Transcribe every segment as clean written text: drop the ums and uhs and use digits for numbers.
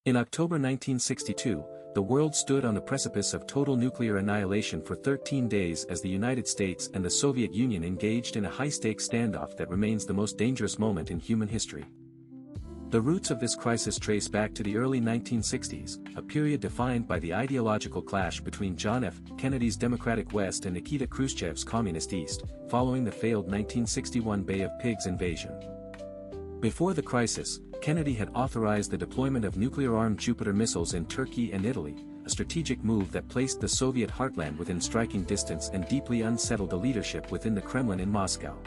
In October 1962, the world stood on the precipice of total nuclear annihilation for 13 days as the United States and the Soviet Union engaged in a high-stakes standoff that remains the most dangerous moment in human history. The roots of this crisis trace back to the early 1960s, a period defined by the ideological clash between John F. Kennedy's Democratic West and Nikita Khrushchev's Communist East, following the failed 1961 Bay of Pigs invasion. Before the crisis, Kennedy had authorized the deployment of nuclear-armed Jupiter missiles in Turkey and Italy, a strategic move that placed the Soviet heartland within striking distance and deeply unsettled the leadership within the Kremlin in Moscow.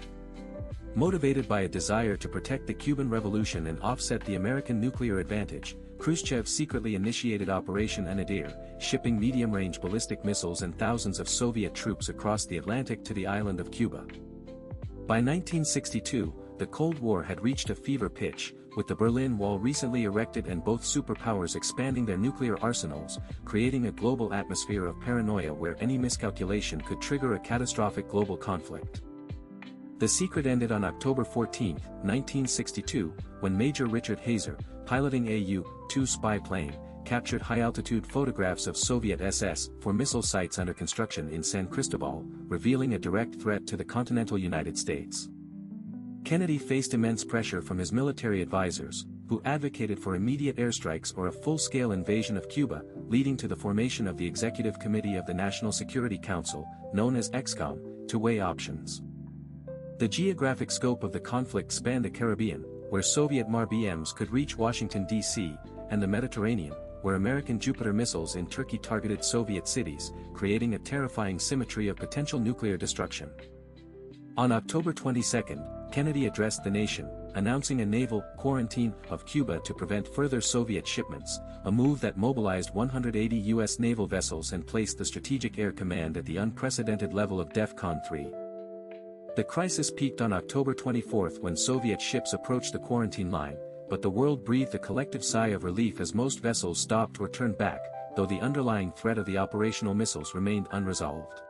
Motivated by a desire to protect the Cuban Revolution and offset the American nuclear advantage, Khrushchev secretly initiated Operation Nadir, shipping medium-range ballistic missiles and thousands of Soviet troops across the Atlantic to the island of Cuba. By 1962, the Cold War had reached a fever pitch, with the Berlin Wall recently erected and both superpowers expanding their nuclear arsenals, creating a global atmosphere of paranoia where any miscalculation could trigger a catastrophic global conflict. The secret ended on October 14, 1962, when Major Richard Heyser, piloting a U-2 spy plane, captured high-altitude photographs of Soviet SS-4 missile sites under construction in San Cristobal, revealing a direct threat to the continental United States. Kennedy faced immense pressure from his military advisors, who advocated for immediate airstrikes or a full-scale invasion of Cuba, leading to the formation of the Executive Committee of the National Security Council, known as EXCOM, to weigh options. The geographic scope of the conflict spanned the Caribbean, where Soviet MAR-BMs could reach Washington, D.C., and the Mediterranean, where American Jupiter missiles in Turkey targeted Soviet cities, creating a terrifying symmetry of potential nuclear destruction. On October 22, Kennedy addressed the nation, announcing a naval quarantine of Cuba to prevent further Soviet shipments, a move that mobilized 180 U.S. naval vessels and placed the Strategic Air Command at the unprecedented level of DEFCON 3. The crisis peaked on October 24 when Soviet ships approached the quarantine line, but the world breathed a collective sigh of relief as most vessels stopped or turned back, though the underlying threat of the operational missiles remained unresolved.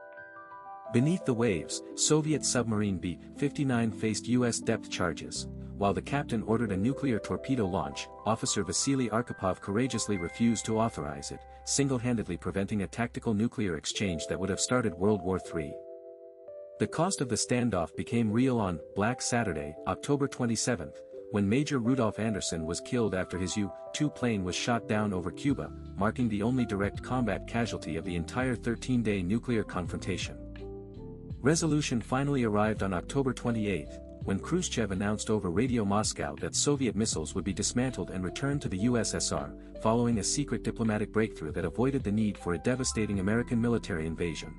Beneath the waves, Soviet submarine B-59 faced U.S. depth charges. While the captain ordered a nuclear torpedo launch, Officer Vasily Arkhipov courageously refused to authorize it, single-handedly preventing a tactical nuclear exchange that would have started World War III. The cost of the standoff became real on Black Saturday, October 27, when Major Rudolf Anderson was killed after his U-2 plane was shot down over Cuba, marking the only direct combat casualty of the entire 13-day nuclear confrontation. Resolution finally arrived on October 28, when Khrushchev announced over Radio Moscow that Soviet missiles would be dismantled and returned to the USSR, following a secret diplomatic breakthrough that avoided the need for a devastating American military invasion.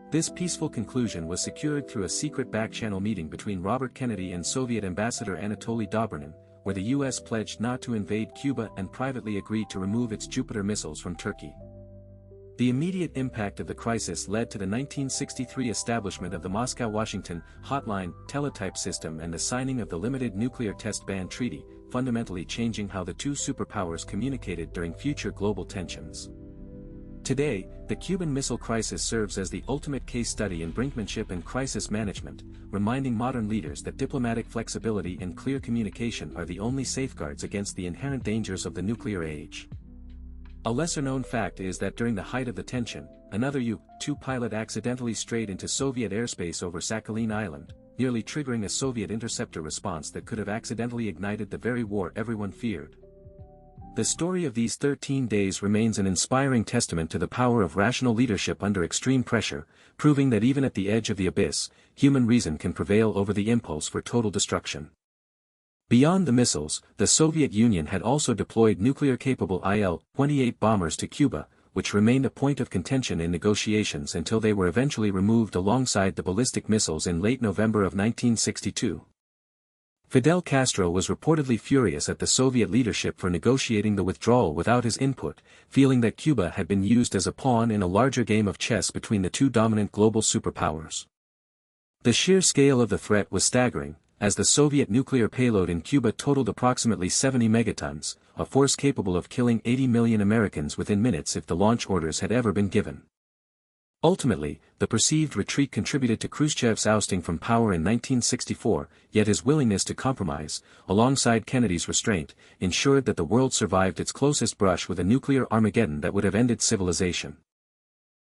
This peaceful conclusion was secured through a secret back-channel meeting between Robert Kennedy and Soviet Ambassador Anatoly Dobrinin, where the U.S. pledged not to invade Cuba and privately agreed to remove its Jupiter missiles from Turkey. The immediate impact of the crisis led to the 1963 establishment of the Moscow-Washington hotline teletype system and the signing of the Limited Nuclear Test Ban Treaty, fundamentally changing how the two superpowers communicated during future global tensions. Today, the Cuban Missile Crisis serves as the ultimate case study in brinkmanship and crisis management, reminding modern leaders that diplomatic flexibility and clear communication are the only safeguards against the inherent dangers of the nuclear age. A lesser-known fact is that during the height of the tension, another U-2 pilot accidentally strayed into Soviet airspace over Sakhalin Island, nearly triggering a Soviet interceptor response that could have accidentally ignited the very war everyone feared. The story of these 13 days remains an inspiring testament to the power of rational leadership under extreme pressure, proving that even at the edge of the abyss, human reason can prevail over the impulse for total destruction. Beyond the missiles, the Soviet Union had also deployed nuclear-capable Il-28 bombers to Cuba, which remained a point of contention in negotiations until they were eventually removed alongside the ballistic missiles in late November of 1962. Fidel Castro was reportedly furious at the Soviet leadership for negotiating the withdrawal without his input, feeling that Cuba had been used as a pawn in a larger game of chess between the two dominant global superpowers. The sheer scale of the threat was staggering, as the Soviet nuclear payload in Cuba totaled approximately 70 megatons, a force capable of killing 80 million Americans within minutes if the launch orders had ever been given. Ultimately, the perceived retreat contributed to Khrushchev's ousting from power in 1964, yet his willingness to compromise, alongside Kennedy's restraint, ensured that the world survived its closest brush with a nuclear Armageddon that would have ended civilization.